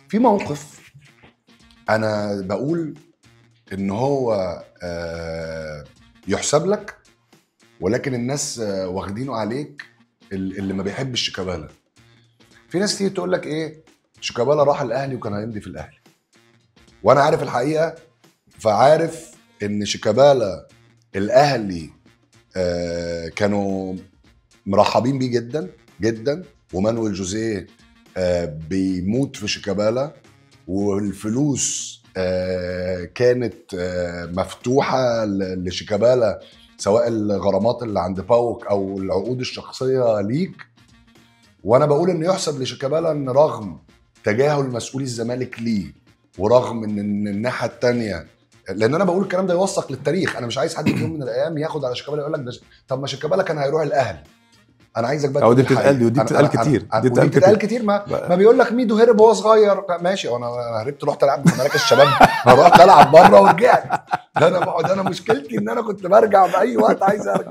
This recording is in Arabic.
في موقف انا بقول ان هو يحسب لك، ولكن الناس واخدينه عليك اللي ما بيحبش شيكابالا. في ناس تيجي تقول لك ايه، شيكابالا راح الاهلي وكان هيمضي في الاهلي، وانا عارف الحقيقه، فعارف ان شيكابالا الاهلي كانوا مرحبين بيه جدا جدا، ومانويل جوزيه بيموت في شيكابالا، والفلوس كانت مفتوحه لشيكابالا، سواء الغرامات اللي عند باوك او العقود الشخصيه ليك. وانا بقول ان يحسب لشيكابالا ان رغم تجاهل مسؤولي الزمالك ليه، ورغم ان الناحيه الثانيه، لان انا بقول الكلام ده يوثق للتاريخ، انا مش عايز حد في يوم من الايام ياخد على شيكابالا يقول لك ده طب ما شيكابالا كان هيروح الاهلي. انا عايزك بقى تقول دي بتتقال، الحقيقه، ودي بتتقال كتير، ودي بتتقال كتير. ما بيقول لك ميدو هرب وهو صغير، ماشي، وانا هربت رحت العب في مراكز الشباب، انا رحت العب بره ورجعت. ده انا مشكلتي ان انا كنت برجع باي وقت عايز ارجع.